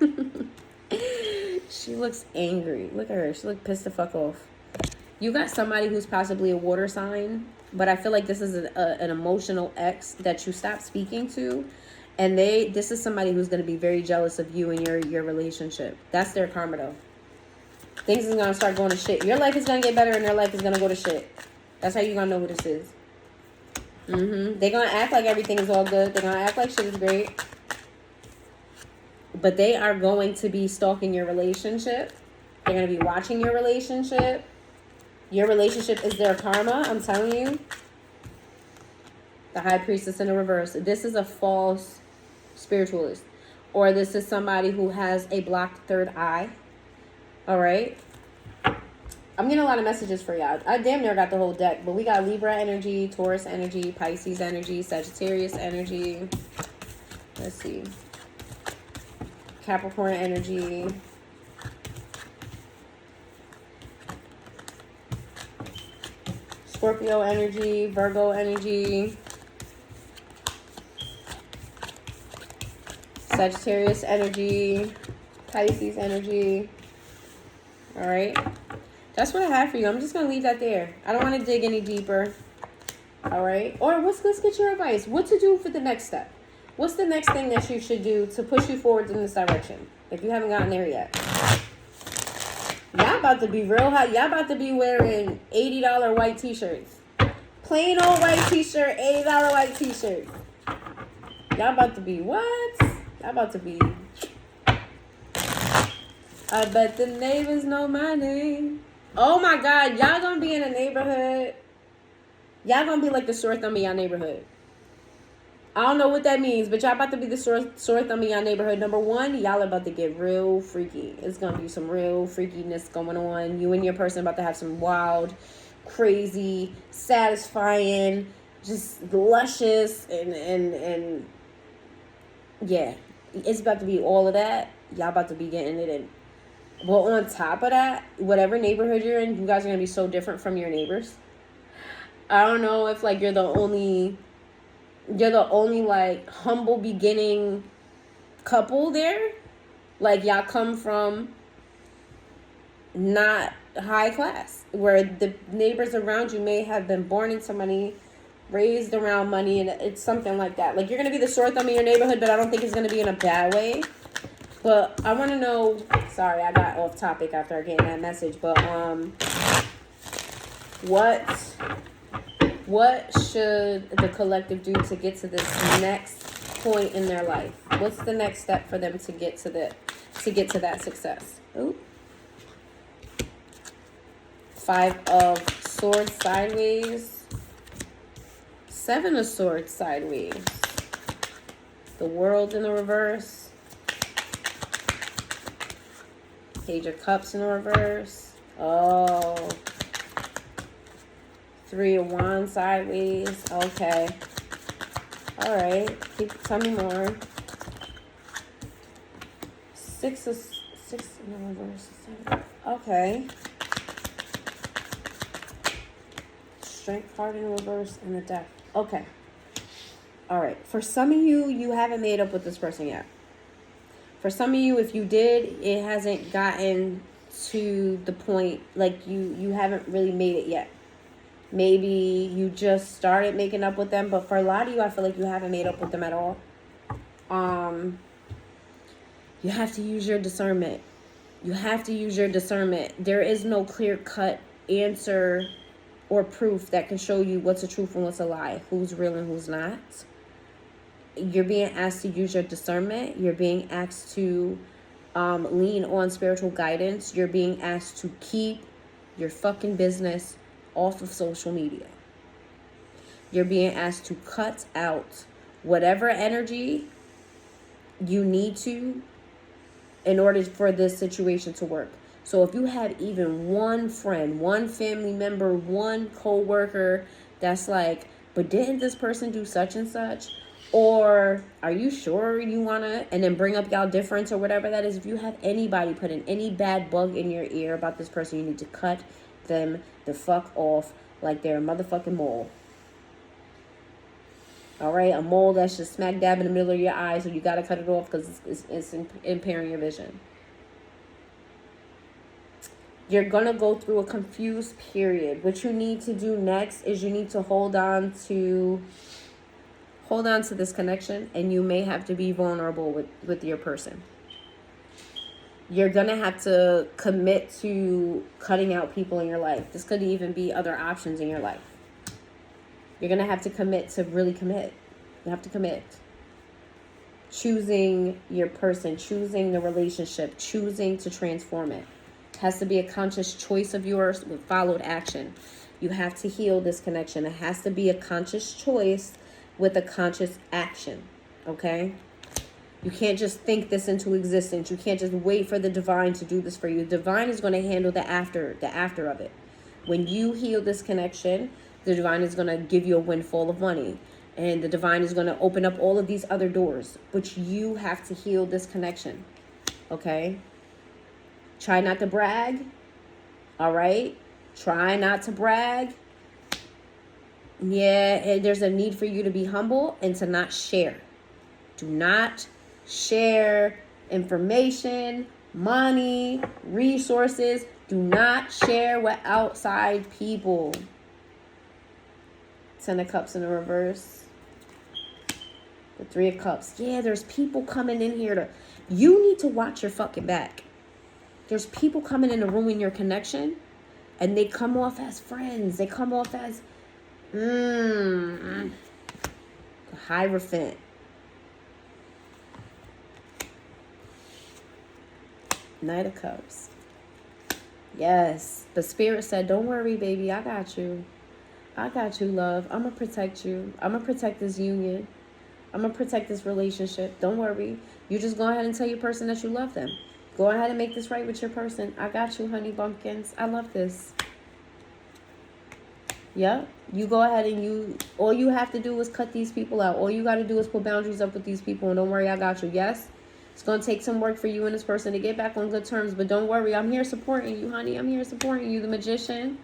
She looks angry. Look at her. She looked pissed the fuck off. You got somebody who's possibly a water sign, but I feel like this is an emotional ex that you stopped speaking to, and this is somebody who's going to be very jealous of you and your relationship. That's their karma though. Things is going to start going to shit. Your life is going to get better and their life is going to go to shit. That's how you're going to know who this is. They're going to act like everything is all good. They're going to act like shit is great. But they are going to be stalking your relationship. They're going to be watching your relationship. Your relationship is their karma, I'm telling you. The High Priestess in the reverse. This is a false spiritualist. Or this is somebody who has a blocked third eye. All right? I'm getting a lot of messages for y'all. I damn near got the whole deck. But we got Libra energy, Taurus energy, Pisces energy, Sagittarius energy. Let's see. Capricorn energy. Scorpio energy, Virgo energy. Sagittarius energy, Pisces energy. All right. That's what I have for you. I'm just going to leave that there. I don't want to dig any deeper. All right. Or let's get your advice. What to do for the next step? What's the next thing that you should do to push you forward in this direction? If you haven't gotten there yet. Y'all about to be real hot. Y'all about to be wearing $80 white t-shirts. Plain old white t-shirt, $80 white t-shirt. Y'all about to be what? Y'all about to be... I bet the neighbors know my name. Oh my God, y'all gonna be in a neighborhood. Y'all gonna be like the sore thumb of y'all neighborhood. I don't know what that means, but y'all about to be the sore thumb of y'all neighborhood. Number one, y'all about to get real freaky. It's gonna be some real freakiness going on. You and your person about to have some wild, crazy, satisfying, just luscious, and yeah, it's about to be all of that. Y'all about to be getting it in. Well, on top of that, whatever neighborhood you're in, you guys are going to be so different from your neighbors. I don't know if, like, you're the only, like, humble beginning couple there. Like, y'all come from not high class, where the neighbors around you may have been born into money, raised around money, and it's something like that. Like, you're going to be the sore thumb in your neighborhood, but I don't think it's going to be in a bad way. But I want to know, sorry, I got off topic after getting that message, but what should the collective do to get to this next point in their life? What's the next step for them to get to that success? Ooh. 5 of Swords sideways. 7 of Swords sideways. The World in the reverse. Page of Cups in the reverse. Oh. 3 of Wands sideways. Okay. All right. Tell me more. 6 in the reverse. Okay. Strength card in the reverse and the Death. Okay. All right. For some of you, you haven't made up with this person yet. For some of you, if you did, it hasn't gotten to the point, like you haven't really made it yet. Maybe you just started making up with them, but for a lot of you, I feel like you haven't made up with them at all. You have to use your discernment. You have to use your discernment. There is no clear-cut answer or proof that can show you what's a truth and what's a lie, who's real and who's not. You're being asked to use your discernment. You're being asked to lean on spiritual guidance. You're being asked to keep your fucking business off of social media. You're being asked to cut out whatever energy you need to in order for this situation to work. So if you have even one friend, one family member, one co-worker that's like, but didn't this person do such and such? Or are you sure you want to, and then bring up y'all difference or whatever that is. If you have anybody putting any bad bug in your ear about this person, you need to cut them the fuck off like they're a motherfucking mole. All right, a mole that's just smack dab in the middle of your eye, so you got to cut it off because it's impairing your vision. You're going to go through a confused period. What you need to do next is you need to hold on to this connection, and you may have to be vulnerable with your person. You're going to have to commit to cutting out people in your life. This could even be other options in your life. You're going to have to commit to really commit. You have to commit. Choosing your person, choosing the relationship, choosing to transform it. It has to be a conscious choice of yours with followed action. You have to heal this connection. It has to be a conscious choice with a conscious action. Okay? You can't just think this into existence. You can't just wait for the divine to do this for you. The divine is going to handle the after of it. When you heal this connection, the divine is going to give you a windfall of money. And the divine is going to open up all of these other doors. But you have to heal this connection. Okay? Try not to brag. All right? Try not to brag. Yeah, and there's a need for you to be humble and to not share. Do not share information, money, resources. Do not share with outside people. 10 of Cups in the reverse. The 3 of Cups. Yeah, there's people coming in here to... You need to watch your fucking back. There's people coming in to ruin your connection. And they come off as friends. They come off as... the Hierophant. Knight of Cups. Yes. The Spirit said, don't worry, baby. I got you. I got you, love. I'm going to protect you. I'm going to protect this union. I'm going to protect this relationship. Don't worry. You just go ahead and tell your person that you love them. Go ahead and make this right with your person. I got you, honey bumpkins. I love this. Yep. You go ahead and all you have to do is cut these people out. All you got to do is put boundaries up with these people. And don't worry, I got you. Yes? It's going to take some work for you and this person to get back on good terms. But don't worry. I'm here supporting you, honey. I'm here supporting you. The Magician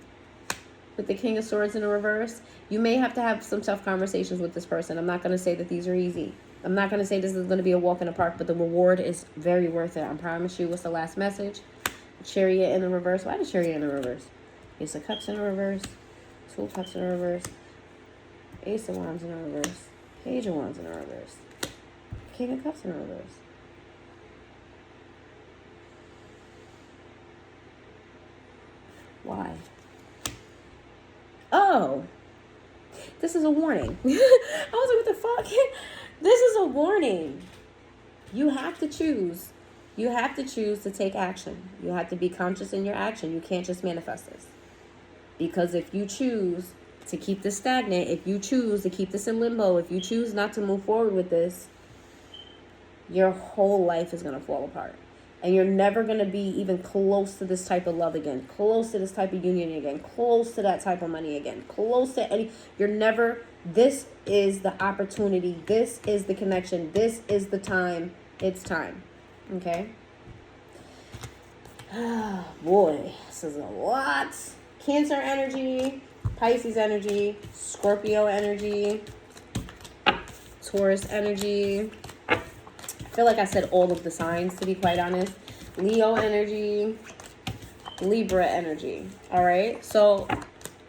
with the King of Swords in the reverse. You may have to have some tough conversations with this person. I'm not going to say that these are easy. I'm not going to say this is going to be a walk in the park. But the reward is very worth it. I promise you. What's the last message? Chariot in the reverse. Why the Chariot in the reverse? Ace of Cups in the reverse. 2 of Cups in the reverse. Ace of Wands in the reverse. Page of Wands in the reverse. King of Cups in the reverse. Why? Oh, this is a warning. I was like, what the fuck? This is a warning. You have to choose. You have to choose to take action. You have to be conscious in your action. You can't just manifest this. Because if you choose to keep this stagnant, if you choose to keep this in limbo, if you choose not to move forward with this, your whole life is going to fall apart. And you're never going to be even close to this type of love again, close to this type of union again, close to that type of money again, close to any, you're never, this is the opportunity, this is the connection, this is the time, it's time, okay? Oh, boy, this is a lot. Cancer energy, Pisces energy, Scorpio energy, Taurus energy. I feel like I said all of the signs, to be quite honest. Leo energy, Libra energy. All right. So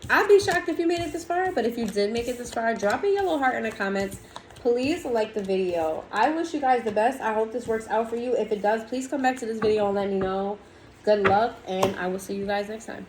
I'd be shocked if you made it this far. But if you did make it this far, drop a yellow heart in the comments. Please like the video. I wish you guys the best. I hope this works out for you. If it does, please come back to this video and let me know. Good luck. And I will see you guys next time.